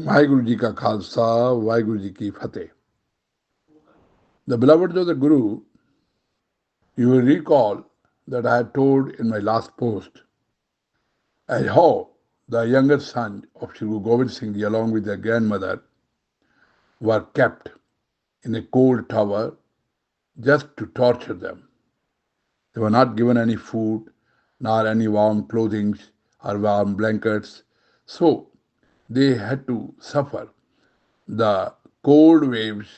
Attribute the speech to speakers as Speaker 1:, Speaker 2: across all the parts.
Speaker 1: वाहिगुरु जी का खालसा, वाहिगुरु जी की फतेह. The beloveds of the Guru, you will recall that I had told in my last post as how the younger son of Shri Guru Gobind Singh Ji along with their grandmother were kept in a cold tower just to torture them. They were not given any food, nor any warm clothing or warm blankets, so they had to suffer the cold waves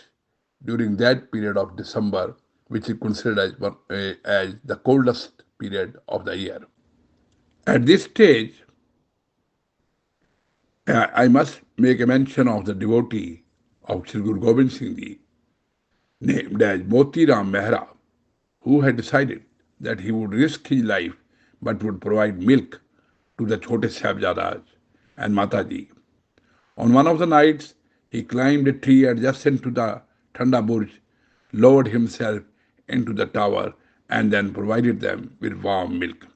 Speaker 1: during that period of December, which is considered as the coldest period of the year. At this stage, I must make a mention of the devotee of Sri Guru Gobind Singh Ji, named as Moti Ram Mehra, who had decided that he would risk his life but would provide milk to the Chote Sahibjadas and Mataji. On one of the nights, he climbed a tree adjacent to the Thanda Burj, lowered himself into the tower, and then provided them with warm milk.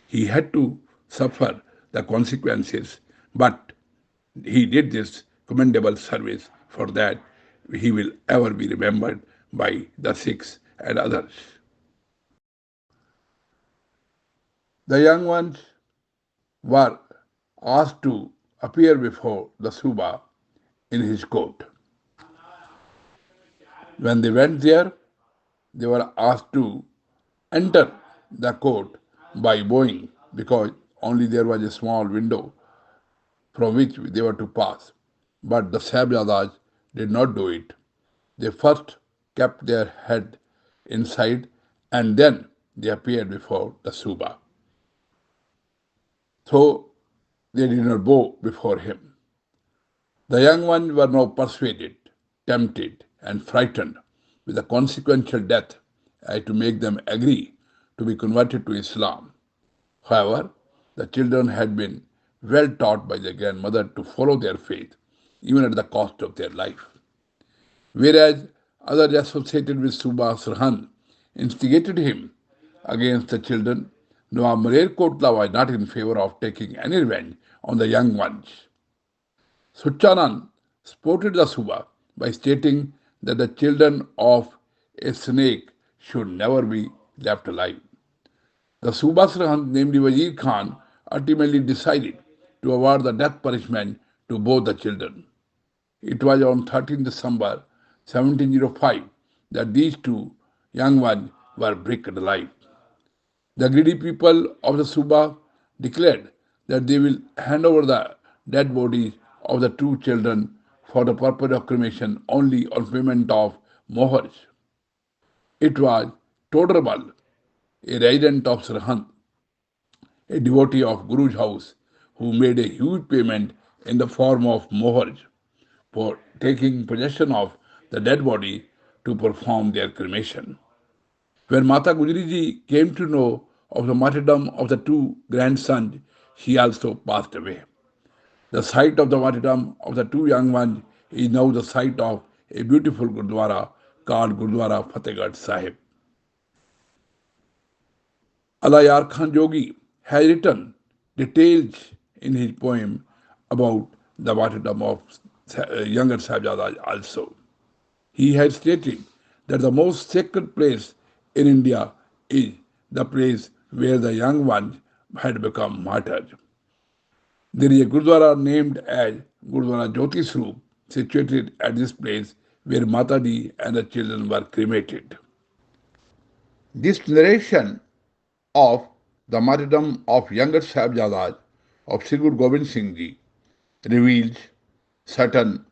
Speaker 1: He had to suffer the consequences, but he did this commendable service. For that, he will ever be remembered by the Sikhs and others. The young ones were asked to appear before the Suba in his court. When they went there, they were asked to enter the court by bowing because only there was a small window from which they were to pass. But the Sahibjadas did not do it. They first kept their head inside and then they appeared before the Suba. So they did not bow before him. The young ones were now persuaded, tempted, and frightened with a consequential death as to make them agree to be converted to Islam. However, the children had been well taught by their grandmother to follow their faith, even at the cost of their life. Whereas others associated with Subha Sirhan instigated him against the children, Nawab Maler Kotla was not in favor of taking any revenge on the young ones. Suchanan supported the Subha by stating that the children of a snake should never be left alive. The Suba Sirhan, namely Wazir Khan, ultimately decided to award the death punishment to both the children. It was on 13 December 1705 that these two young ones were bricked alive. The greedy people of the Suba declared that they will hand over the dead bodies of the two children for the purpose of cremation only on payment of mohars. It was Toderbal, a resident of Sirhan, a devotee of Guru's house, who made a huge payment in the form of mohars for taking possession of the dead body to perform their cremation. When Mata Gujriji came to know of the martyrdom of the two grandsons, she also passed away. The site of the martyrdom of the two young ones is now the site of a beautiful Gurdwara called Gurdwara Fatehgarh Sahib. Alayar Khan Jogi has written details in his poem about the martyrdom of younger Sahibjadas also. He has stated that the most sacred place in India is the place where the young ones had become martyrs. There is a Gurdwara named as Gurdwara Jyoti Swarup situated at this place where Mataji and the children were cremated. This narration of the martyrdom of younger Sahibjadas of Sri Guru Gobind Singh Ji reveals certain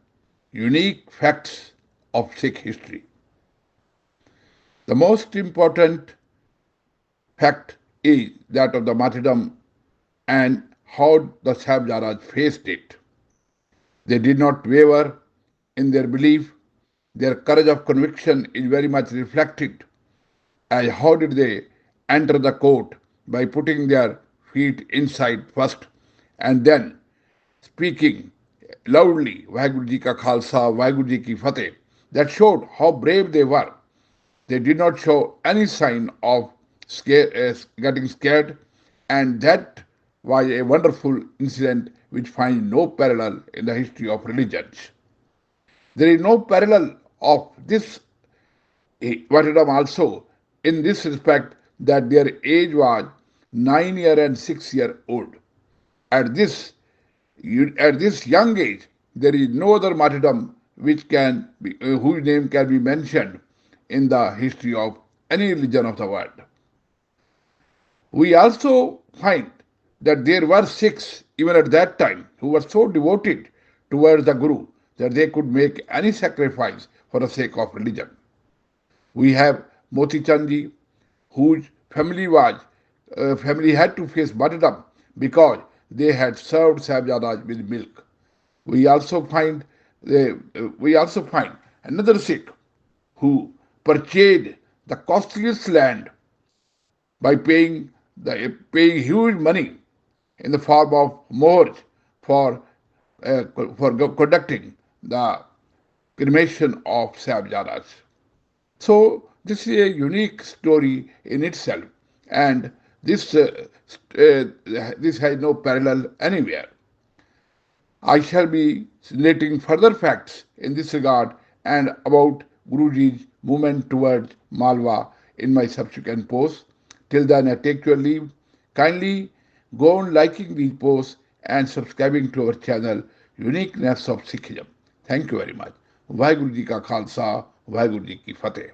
Speaker 1: unique facts of Sikh history. The most important fact is that of the martyrdom and how the Sahibjadas faced it. They did not waver in their belief. Their courage of conviction is very much reflected as how did they enter the court by putting their feet inside first and then speaking loudly, Vaheguru Ji ka Khalsa, Vaheguru Ji ki Fateh. That showed how brave they were. They did not show any sign of getting scared, and that was a wonderful incident which finds no parallel in the history of religions. There is no parallel of this martyrdom also in this respect that their age was 9 year and 6 year old. At this at this young age, there is no other martyrdom whose name can be mentioned in the history of any religion of the world. We also find that there were Sikhs even at that time who were so devoted towards the Guru that they could make any sacrifice for the sake of religion. We have Moti Chandji, whose family had to face martyrdom because they had served Sahibjadas with milk. We also find another Sikh who purchased the costliest land by paying huge money in the form of mohrs for conducting the cremation of Sahibjadas. So this is a unique story in itself, and this this has no parallel anywhere. I shall be relating further facts in this regard and about Guruji's movement towards Malwa in my subsequent posts. Till then, I take your leave. Kindly go on liking these posts and subscribing to our channel, Uniqueness of Sikhism. Thank you very much. Vaheguru Ji ka Khalsa, Vaheguru Ji ki Fateh.